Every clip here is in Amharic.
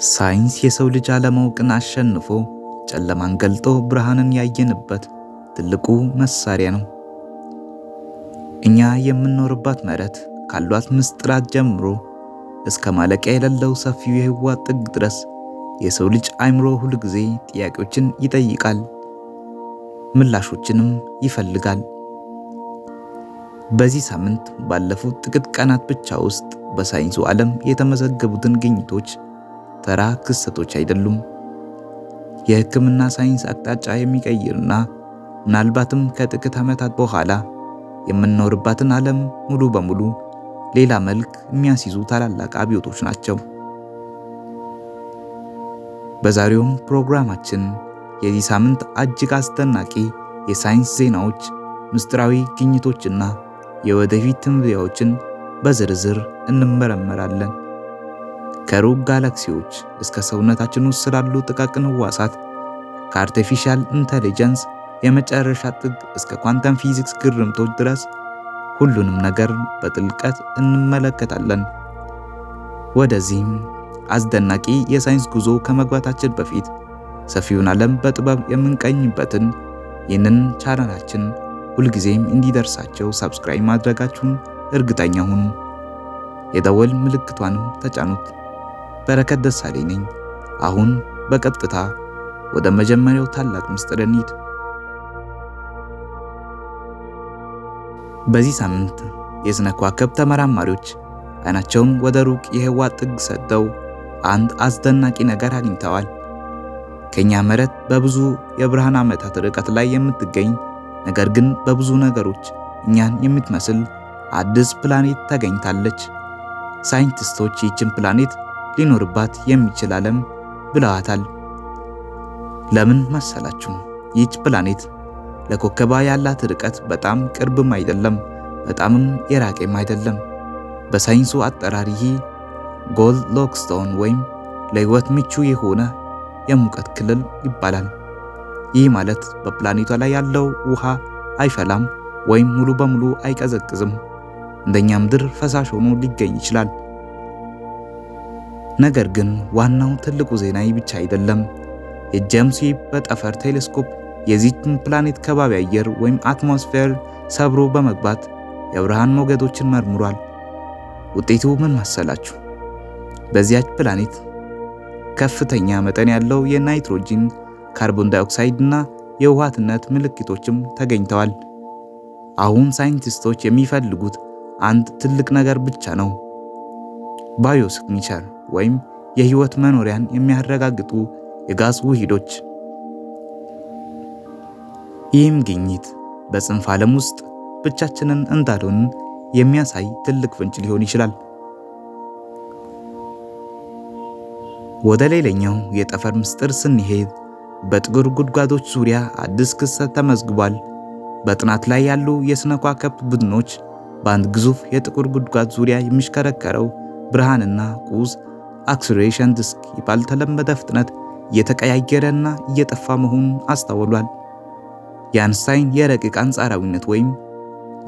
ሳይንስ የሰው ልጅ አለማወቅን አሸንፎ ጨለማን ገልጦ ብርሃንን ያየንበት ትልቁ መሳሪያ ነው። እኛ የምንኖርባት መሬት ካሏት ምስጢራት ጀምሮ እስከ ማለቂያ የሌለው ሰፊው የህዋ ጥግ ድረስ የሰው ልጅ አእምሮ ሁል ጊዜ ጥያቄዎችን ይጠይቃል፣ ምላሾችንም ይፈልጋል። በዚህ ሳምንት ባለፉት ጥቂት ቀናት ብቻ ውስጥ በሳይንሱ ዓለም የተመዘገቡትን ግኝቶች ተራ ክስተቶች አይደሉም። የሕክምና ሳይንስ አቅጣጫ የሚቀይርና ምናልባትም ከጥቂት ዓመታት በኋላ የምንኖርባትን ዓለም ሙሉ በሙሉ ሌላ መልክ የሚያስይዙ ታላላቅ አብዮቶች ናቸው። በዛሬውም ፕሮግራማችን የዚህ ሳምንት እጅግ አስደናቂ የሳይንስ ዜናዎች፣ ምስጢራዊ ግኝቶችና የወደፊት ትንበያዎችን በዝርዝር እንመረምራለን። ከሩቅ ጋላክሲዎች እስከ ሰውነታችን ውስጥ ስላሉ ጥቃቅን ህዋሳት፣ ከአርቲፊሻል ኢንተለጀንስ የመጨረሻ ጥግ እስከ ኳንተም ፊዚክስ ግርምቶች ድረስ ሁሉንም ነገር በጥልቀት እንመለከታለን። ወደዚህም አስደናቂ የሳይንስ ጉዞ ከመግባታችን በፊት ሰፊውን ዓለም በጥበብ የምንቀኝበትን ይህንን ቻናላችን ሁልጊዜም እንዲደርሳቸው ሰብስክራይብ ማድረጋችሁን እርግጠኛ ሁኑ። የደወል ምልክቷንም ተጫኑት። በረከት ደሳለኝ ነኝ። አሁን በቀጥታ ወደ መጀመሪያው ታላቅ ምስጢር እንሂድ። በዚህ ሳምንት የስነ ከዋክብት ተመራማሪዎች አይናቸውን ወደ ሩቅ የህዋ ጥግ ሰደው አንድ አስደናቂ ነገር አግኝተዋል። ከኛ መሬት በብዙ የብርሃን ዓመታት ርቀት ላይ የምትገኝ ነገር ግን በብዙ ነገሮች እኛን የምትመስል አዲስ ፕላኔት ተገኝታለች። ሳይንቲስቶች ይህችን ፕላኔት ሊኖርባት የሚችል ዓለም ብለዋታል። ለምን መሰላችሁ? ይህች ፕላኔት ለኮከቧ ያላት ርቀት በጣም ቅርብም አይደለም፣ በጣምም የራቀም አይደለም። በሳይንሱ አጠራር ይህ ጎልድሎክስቶን ወይም ለህይወት ምቹ የሆነ የሙቀት ክልል ይባላል። ይህ ማለት በፕላኔቷ ላይ ያለው ውሃ አይፈላም ወይም ሙሉ በሙሉ አይቀዘቅዝም። እንደኛ ምድር ፈሳሽ ሆኖ ሊገኝ ይችላል። ነገር ግን ዋናው ትልቁ ዜና ብቻ አይደለም። የጄምስ ዌብ በጠፈር ቴሌስኮፕ የዚህችን ፕላኔት ከባቢ አየር ወይም አትሞስፌር ሰብሮ በመግባት የብርሃን ሞገዶችን መርምሯል። ውጤቱ ምን መሰላችሁ? በዚያች ፕላኔት ከፍተኛ መጠን ያለው የናይትሮጂን፣ ካርቦን ዳይኦክሳይድ እና የውሃትነት ምልክቶችም ተገኝተዋል። አሁን ሳይንቲስቶች የሚፈልጉት አንድ ትልቅ ነገር ብቻ ነው፣ ባዮሲግኒቸር ወይም የህይወት መኖሪያን የሚያረጋግጡ የጋዝ ውህዶች። ይህም ግኝት በጽንፈ ዓለም ውስጥ ብቻችንን እንዳልሆን የሚያሳይ ትልቅ ፍንጭ ሊሆን ይችላል። ወደ ሌላኛው የጠፈር ምስጢር ስንሄድ በጥቁር ጉድጓዶች ዙሪያ አዲስ ክስተት ተመዝግቧል። በጥናት ላይ ያሉ የስነ ከዋክብት ቡድኖች በአንድ ግዙፍ የጥቁር ጉድጓድ ዙሪያ የሚሽከረከረው ብርሃንና ቁስ አክስሌሬሽን ዲስክ ባልተለመደ ፍጥነት እየተቀያየረና እየጠፋ መሆኑን አስተውሏል። የአይንስታይን የረቂቅ አንጻራዊነት ወይም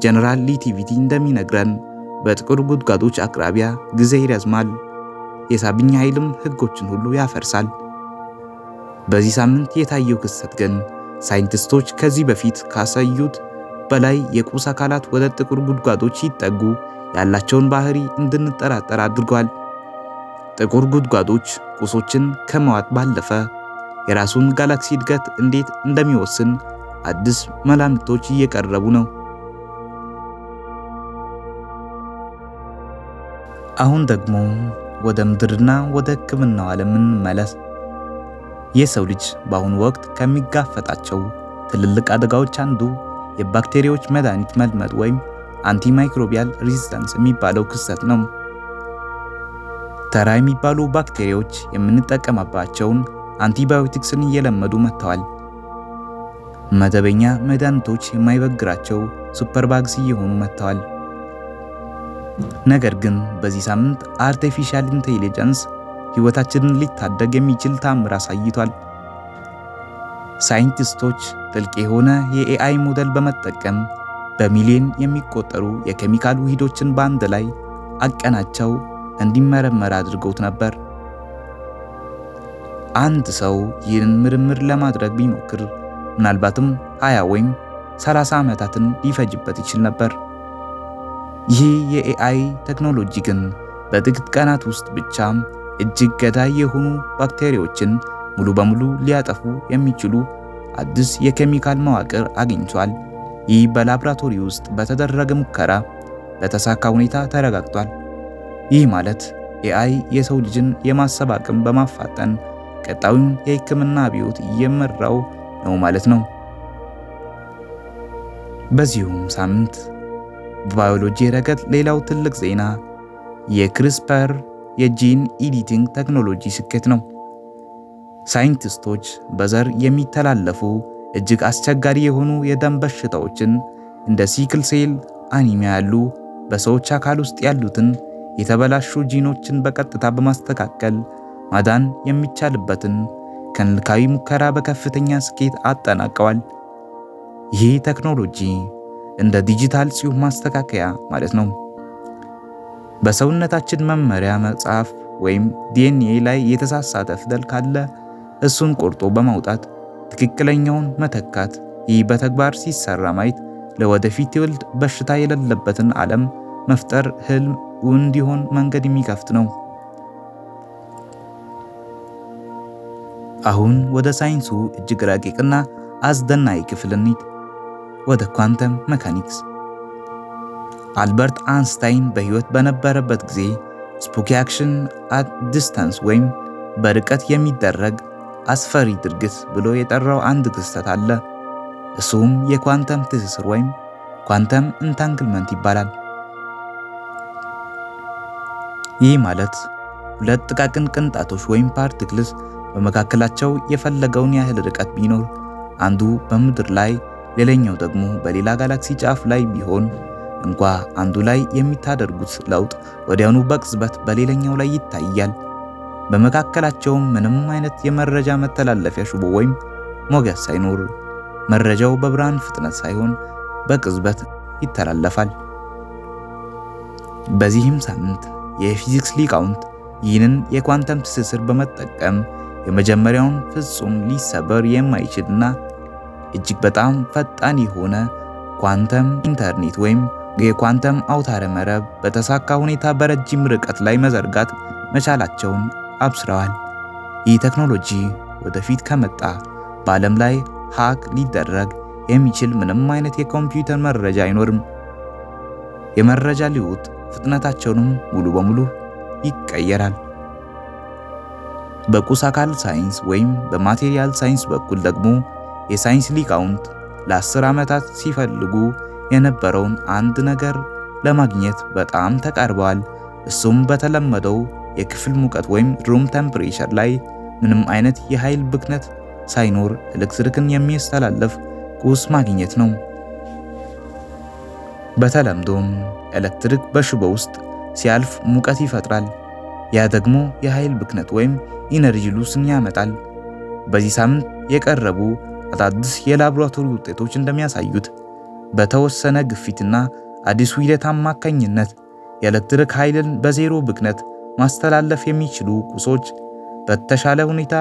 ጀነራል ሪሌቲቪቲ እንደሚነግረን በጥቁር ጉድጓዶች አቅራቢያ ጊዜ ይረዝማል፣ የሳብኝ ኃይልም ህጎችን ሁሉ ያፈርሳል። በዚህ ሳምንት የታየው ክስተት ግን ሳይንቲስቶች ከዚህ በፊት ካሳዩት በላይ የቁስ አካላት ወደ ጥቁር ጉድጓዶች ሲጠጉ ያላቸውን ባህሪ እንድንጠራጠር አድርጓል። ጥቁር ጉድጓዶች ቁሶችን ከመዋጥ ባለፈ የራሱን ጋላክሲ እድገት እንዴት እንደሚወስን አዲስ መላምቶች እየቀረቡ ነው። አሁን ደግሞ ወደ ምድርና ወደ ሕክምናው ዓለም እንመለስ። የሰው ልጅ በአሁኑ ወቅት ከሚጋፈጣቸው ትልልቅ አደጋዎች አንዱ የባክቴሪያዎች መድኃኒት መልመድ ወይም አንቲማይክሮቢያል ሬዚስታንስ የሚባለው ክስተት ነው። ተራ የሚባሉ ባክቴሪያዎች የምንጠቀምባቸውን አንቲባዮቲክስን እየለመዱ መጥተዋል። መደበኛ መድኃኒቶች የማይበግራቸው ሱፐርባግስ እየሆኑ መጥተዋል። ነገር ግን በዚህ ሳምንት አርቲፊሻል ኢንተለጀንስ ህይወታችንን ሊታደግ የሚችል ተአምር አሳይቷል። ሳይንቲስቶች ጥልቅ የሆነ የኤአይ ሞዴል በመጠቀም በሚሊዮን የሚቆጠሩ የኬሚካል ውህዶችን በአንድ ላይ አቀናቸው እንዲመረመር አድርገውት ነበር። አንድ ሰው ይህንን ምርምር ለማድረግ ቢሞክር ምናልባትም 20 ወይም 30 ዓመታትን ሊፈጅበት ይችል ነበር። ይህ የኤአይ ቴክኖሎጂ ግን በጥቂት ቀናት ውስጥ ብቻ እጅግ ገዳይ የሆኑ ባክቴሪያዎችን ሙሉ በሙሉ ሊያጠፉ የሚችሉ አዲስ የኬሚካል መዋቅር አግኝቷል። ይህ በላብራቶሪ ውስጥ በተደረገ ሙከራ በተሳካ ሁኔታ ተረጋግጧል። ይህ ማለት ኤአይ የሰው ልጅን የማሰብ አቅም በማፋጠን ቀጣዩን የሕክምና አብዮት እየመራው ነው ማለት ነው። በዚሁም ሳምንት በባዮሎጂ ረገድ ሌላው ትልቅ ዜና የክሪስፐር የጂን ኤዲቲንግ ቴክኖሎጂ ስኬት ነው። ሳይንቲስቶች በዘር የሚተላለፉ እጅግ አስቸጋሪ የሆኑ የደም በሽታዎችን እንደ ሲክል ሴል አኒሚያ ያሉ በሰዎች አካል ውስጥ ያሉትን የተበላሹ ጂኖችን በቀጥታ በማስተካከል ማዳን የሚቻልበትን ክሊኒካዊ ሙከራ በከፍተኛ ስኬት አጠናቀዋል። ይህ ቴክኖሎጂ እንደ ዲጂታል ጽሑፍ ማስተካከያ ማለት ነው። በሰውነታችን መመሪያ መጽሐፍ ወይም ዲኤንኤ ላይ የተሳሳተ ፊደል ካለ እሱን ቆርጦ በማውጣት ትክክለኛውን መተካት። ይህ በተግባር ሲሰራ ማየት ለወደፊት ትውልድ በሽታ የሌለበትን ዓለም መፍጠር ህልም እንዲሆን መንገድ የሚከፍት ነው። አሁን ወደ ሳይንሱ እጅግ ረቂቅና አስደናቂ ክፍል እንሂድ፣ ወደ ኳንተም ሜካኒክስ። አልበርት አንስታይን በህይወት በነበረበት ጊዜ ስፑኪ አክሽን አት ዲስታንስ ወይም በርቀት የሚደረግ አስፈሪ ድርጊት ብሎ የጠራው አንድ ክስተት አለ። እሱም የኳንተም ትስስር ወይም ኳንተም ኢንታንግልመንት ይባላል። ይህ ማለት ሁለት ጥቃቅን ቅንጣቶች ወይም ፓርቲክልስ በመካከላቸው የፈለገውን ያህል ርቀት ቢኖር አንዱ በምድር ላይ ሌላኛው ደግሞ በሌላ ጋላክሲ ጫፍ ላይ ቢሆን እንኳ አንዱ ላይ የሚታደርጉት ለውጥ ወዲያውኑ በቅጽበት በሌላኛው ላይ ይታያል። በመካከላቸውም ምንም አይነት የመረጃ መተላለፊያ ሽቦ ወይም ሞገድ ሳይኖር መረጃው በብርሃን ፍጥነት ሳይሆን በቅጽበት ይተላለፋል። በዚህም ሳምንት የፊዚክስ ሊቃውንት ይህንን የኳንተም ትስስር በመጠቀም የመጀመሪያውን ፍጹም ሊሰበር የማይችልና እጅግ በጣም ፈጣን የሆነ ኳንተም ኢንተርኔት ወይም የኳንተም አውታረ መረብ በተሳካ ሁኔታ በረጅም ርቀት ላይ መዘርጋት መቻላቸውን አብስረዋል። ይህ ቴክኖሎጂ ወደፊት ከመጣ በዓለም ላይ ሃክ ሊደረግ የሚችል ምንም አይነት የኮምፒውተር መረጃ አይኖርም። የመረጃ ልውውጥ ፍጥነታቸውንም ሙሉ በሙሉ ይቀየራል። በቁስ አካል ሳይንስ ወይም በማቴሪያል ሳይንስ በኩል ደግሞ የሳይንስ ሊቃውንት ለ10 ዓመታት ሲፈልጉ የነበረውን አንድ ነገር ለማግኘት በጣም ተቃርበዋል። እሱም በተለመደው የክፍል ሙቀት ወይም ሩም ቴምፕሬቸር ላይ ምንም አይነት የኃይል ብክነት ሳይኖር ኤሌክትሪክን የሚያስተላልፍ ቁስ ማግኘት ነው። በተለምዶም ኤሌክትሪክ በሽቦ ውስጥ ሲያልፍ ሙቀት ይፈጥራል። ያ ደግሞ የኃይል ብክነት ወይም ኢነርጂ ሉስን ያመጣል። በዚህ ሳምንት የቀረቡ አዳዲስ የላቦራቶሪ ውጤቶች እንደሚያሳዩት በተወሰነ ግፊትና አዲሱ ሂደት አማካኝነት የኤሌክትሪክ ኃይልን በዜሮ ብክነት ማስተላለፍ የሚችሉ ቁሶች በተሻለ ሁኔታ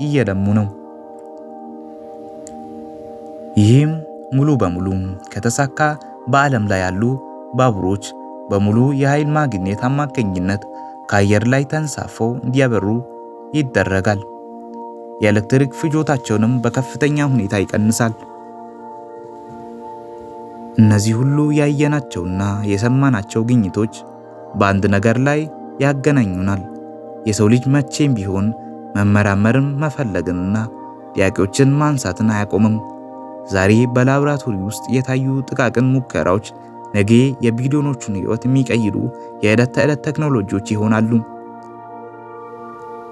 እየለሙ ነው። ይህም ሙሉ በሙሉ ከተሳካ በዓለም ላይ ያሉ ባቡሮች በሙሉ የኃይል ማግኘት አማካኝነት ከአየር ላይ ተንሳፈው እንዲያበሩ ይደረጋል። የኤሌክትሪክ ፍጆታቸውንም በከፍተኛ ሁኔታ ይቀንሳል። እነዚህ ሁሉ ያየናቸውና የሰማናቸው ግኝቶች በአንድ ነገር ላይ ያገናኙናል። የሰው ልጅ መቼም ቢሆን መመራመርን መፈለግንና ጥያቄዎችን ማንሳትን አያቆምም። ዛሬ በላቦራቶሪ ውስጥ የታዩ ጥቃቅን ሙከራዎች ነገ የቢሊዮኖቹን ሕይወት የሚቀይሩ የዕለት ተዕለት ቴክኖሎጂዎች ይሆናሉ።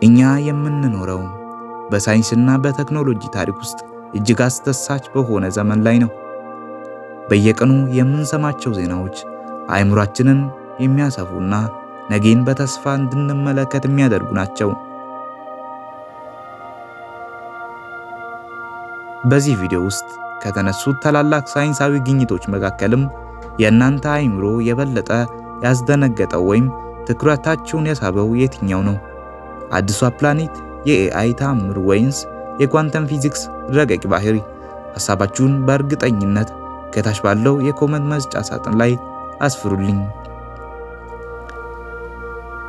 እኛ የምንኖረው በሳይንስና በቴክኖሎጂ ታሪክ ውስጥ እጅግ አስደሳች በሆነ ዘመን ላይ ነው። በየቀኑ የምንሰማቸው ዜናዎች አእምሯችንን የሚያሰፉና ነገን በተስፋ እንድንመለከት የሚያደርጉ ናቸው። በዚህ ቪዲዮ ውስጥ ከተነሱት ታላላቅ ሳይንሳዊ ግኝቶች መካከልም የእናንተ አእምሮ የበለጠ ያስደነገጠው ወይም ትኩረታችሁን የሳበው የትኛው ነው? አዲሷ ፕላኔት የኤአይ ተአምር ወይንስ የኳንተም ፊዚክስ ረቂቅ ባህሪ? ሐሳባችሁን በእርግጠኝነት ከታች ባለው የኮመንት መስጫ ሳጥን ላይ አስፍሩልኝ።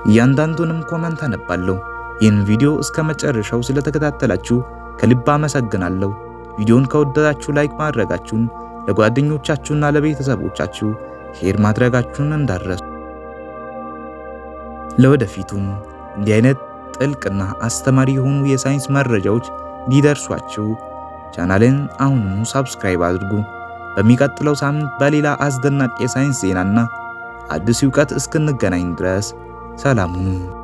እያንዳንዱንም ኮመንት አነባለሁ። ይህን ቪዲዮ እስከ መጨረሻው ስለተከታተላችሁ ከልብ አመሰግናለሁ። ቪዲዮን ከወደዳችሁ ላይክ ማድረጋችሁን፣ ለጓደኞቻችሁና ለቤተሰቦቻችሁ ሼር ማድረጋችሁን እንዳትረሱ። ለወደፊቱም እንዲህ አይነት ጥልቅና አስተማሪ የሆኑ የሳይንስ መረጃዎች እንዲደርሷችሁ ቻናልን አሁኑኑ ሳብስክራይብ አድርጉ። በሚቀጥለው ሳምንት በሌላ አስደናቂ የሳይንስ ዜናና አዲስ እውቀት እስክንገናኝ ድረስ ሰላም ሁኑ።